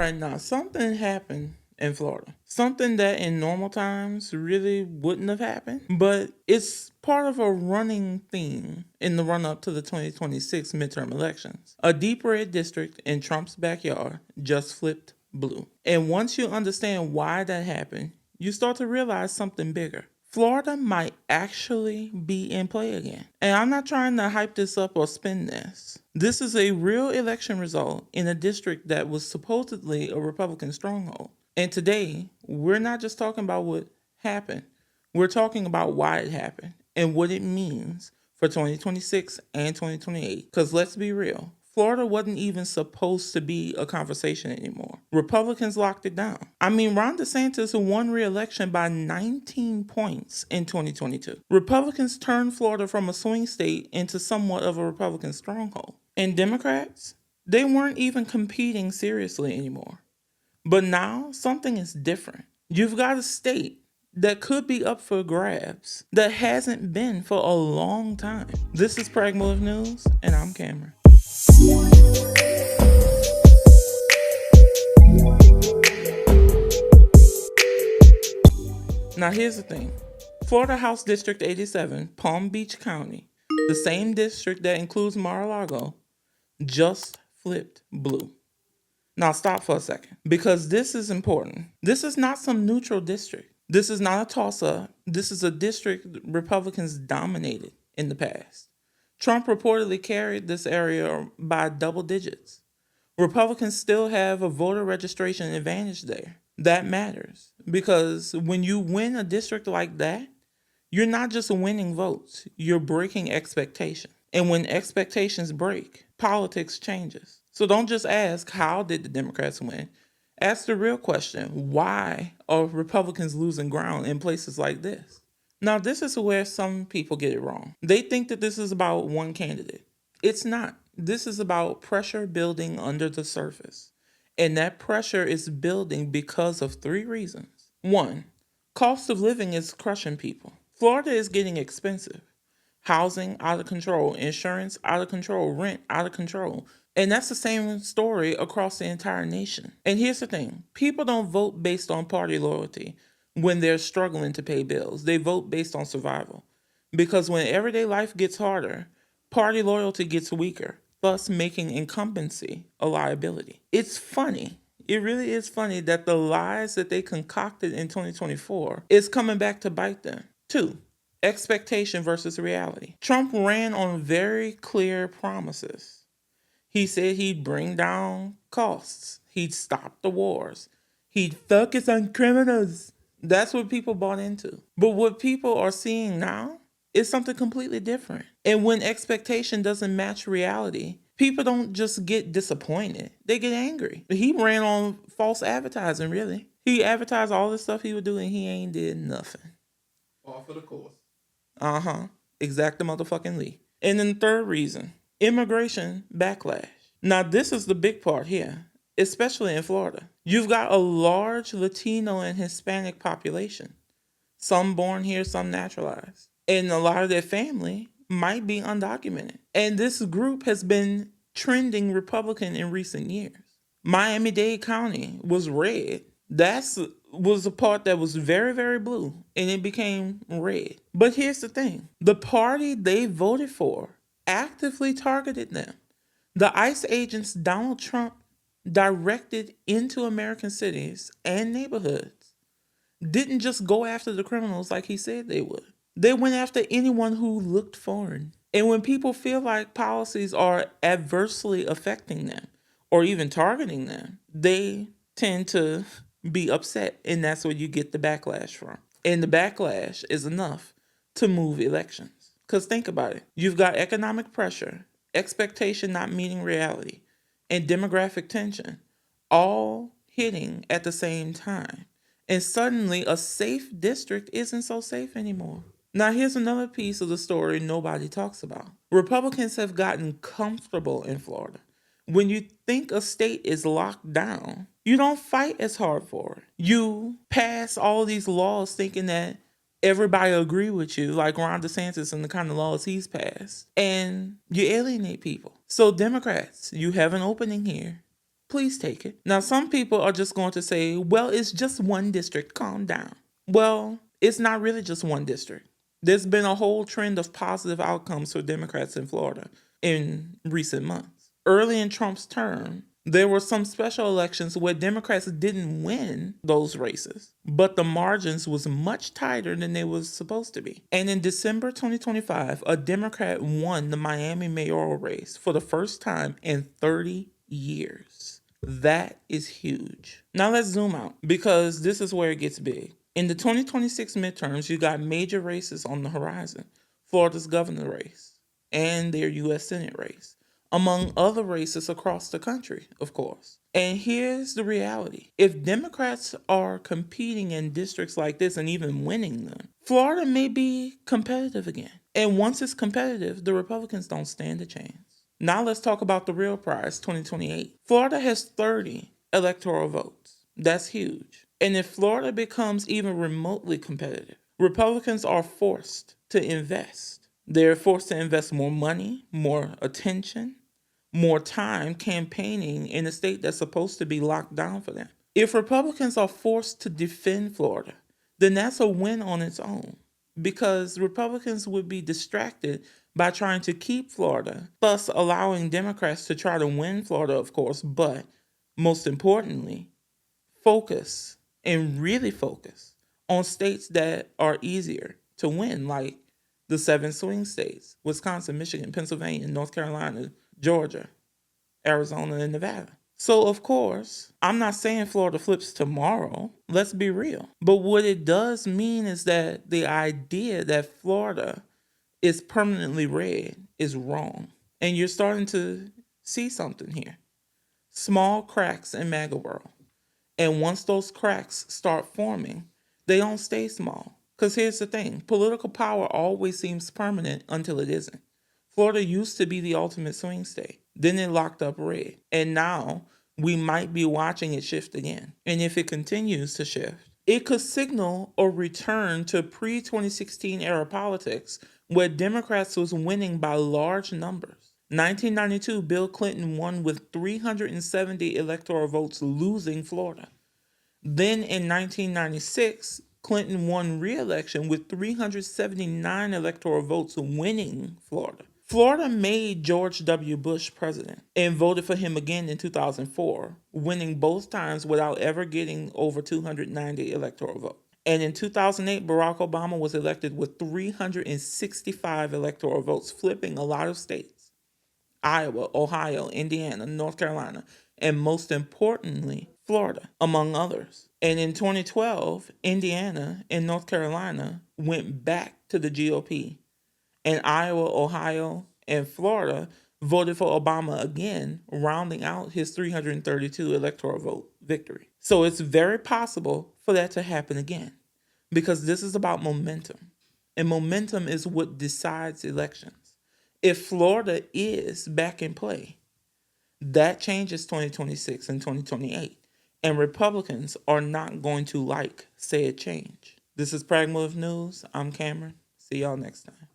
right, now something happened in Florida. Something that in normal times really wouldn't have happened, but it's part of a running theme in the run up to the 2026 midterm elections. A deep red district in Trump's backyard just flipped blue. And once you understand why that happened, you start to realize something bigger. Florida might actually be in play again. And I'm not trying to hype this up or spin this. This is a real election result in a district that was supposedly a Republican stronghold. And today, we're not just talking about what happened, we're talking about why it happened and what it means for 2026 and 2028. Because let's be real, Florida wasn't even supposed to be a conversation anymore. Republicans locked it down. I mean, Ron DeSantis won re-election by 19 points in 2022. Republicans turned Florida from a swing state into somewhat of a Republican stronghold. And Democrats, they weren't even competing seriously anymore. But now something is different. You've got a state that could be up for grabs that hasn't been for a long time. This is Pragmotiv News, and I'm Cameron. Now here's the thing. Florida House District 87, Palm Beach County, the same district that includes Mar-a-Lago, just flipped blue. Now stop for a second, because this is important. This is not some neutral district. This is not a toss-up. This is a district Republicans dominated in the past. Trump reportedly carried this area by double digits. Republicans still have a voter registration advantage there. That matters, because when you win a district like that, you're not just winning votes, you're breaking expectations. And when expectations break, politics changes. So don't just ask, how did the Democrats win? Ask the real question, why are Republicans losing ground in places like this? Now, this is where some people get it wrong. They think that this is about one candidate. It's not. This is about pressure building under the surface. And that pressure is building because of three reasons. One, cost of living is crushing people. Florida is getting expensive. Housing out of control, insurance out of control, rent out of control. And that's the same story across the entire nation. And here's the thing. People don't vote based on party loyalty when they're struggling to pay bills. They vote based on survival. Because when everyday life gets harder, party loyalty gets weaker, thus making incumbency a liability. It's funny. It really is funny that the lies that they concocted in 2024 is coming back to bite them. Two, expectation versus reality. Trump ran on very clear promises. He said he'd bring down costs. He'd stop the wars. He'd focus on criminals. That's what people bought into. But what people are seeing now is something completely different. And when expectation doesn't match reality, people don't just get disappointed. They get angry. He ran on false advertising, really. He advertised all the stuff he would do and he ain't did nothing. All for the cause. Exact the motherfucking Lee. And then the third reason, immigration backlash. Now this is the big part here, especially in Florida. You've got a large Latino and Hispanic population. Some born here, some naturalized. And a lot of their family might be undocumented. And this group has been trending Republican in recent years. Miami-Dade County was red. That was a part that was very, very blue, and it became red. But here's the thing. The party they voted for actively targeted them. The ICE agents Donald Trump directed into American cities and neighborhoods didn't just go after the criminals like he said they would. They went after anyone who looked foreign. And when people feel like policies are adversely affecting them or even targeting them, they tend to be upset, and that's where you get the backlash from. And the backlash is enough to move elections. Because think about it. You've got economic pressure, expectation not meeting reality, and demographic tension all hitting at the same time. And suddenly a safe district isn't so safe anymore. Now here's another piece of the story nobody talks about. Republicans have gotten comfortable in Florida. When you think a state is locked down, you don't fight as hard for it. You pass all these laws thinking that everybody agree with you, like Ron DeSantis and the kind of laws he's passed, and you alienate people. So Democrats, you have an opening here. Please take it. Now, some people are just going to say, well, it's just one district. Calm down. Well, it's not really just one district. There's been a whole trend of positive outcomes for Democrats in Florida in recent months. Early in Trump's term, there were some special elections where Democrats didn't win those races, but the margins was much tighter than they was supposed to be. And in December 2025, a Democrat won the Miami mayoral race for the first time in 30 years. That is huge. Now let's zoom out because this is where it gets big. In the 2026 midterms, you got major races on the horizon. Florida's governor race and their U.S. Senate race, among other races across the country, of course. And here's the reality. If Democrats are competing in districts like this and even winning them, Florida may be competitive again. And once it's competitive, the Republicans don't stand a chance. Now let's talk about the real prize, 2028. Florida has 30 electoral votes. That's huge. And if Florida becomes even remotely competitive, Republicans are forced to invest. They're forced to invest more money, more attention, more time campaigning in a state that's supposed to be locked down for them. If Republicans are forced to defend Florida, then that's a win on its own because Republicans would be distracted by trying to keep Florida, thus allowing Democrats to try to win Florida, of course, but most importantly, focus and really focus on states that are easier to win, like the 7 swing states: Wisconsin, Michigan, Pennsylvania, North Carolina, Georgia, Arizona, and Nevada. So, of course, I'm not saying Florida flips tomorrow. Let's be real. But what it does mean is that the idea that Florida is permanently red is wrong. And you're starting to see something here. Small cracks in MAGA world. And once those cracks start forming, they don't stay small. Because here's the thing, political power always seems permanent until it isn't. Florida used to be the ultimate swing state. Then it locked up red. And now we might be watching it shift again. And if it continues to shift, it could signal a return to pre-2016 era politics where Democrats was winning by large numbers. 1992, Bill Clinton won with 370 electoral votes, losing Florida. Then in 1996, Clinton won re-election with 379 electoral votes, winning Florida. Florida made George W. Bush president and voted for him again in 2004, winning both times without ever getting over 290 electoral votes. And in 2008, Barack Obama was elected with 365 electoral votes, flipping a lot of states: Iowa, Ohio, Indiana, North Carolina, and most importantly, Florida, among others. And in 2012, Indiana and North Carolina went back to the GOP. And Iowa, Ohio, and Florida voted for Obama again, rounding out his 332 electoral vote victory. So it's very possible for that to happen again because this is about momentum. And momentum is what decides elections. If Florida is back in play, that changes 2026 and 2028. And Republicans are not going to like said change. This is Pragmotiv News. I'm Cameron. See y'all next time.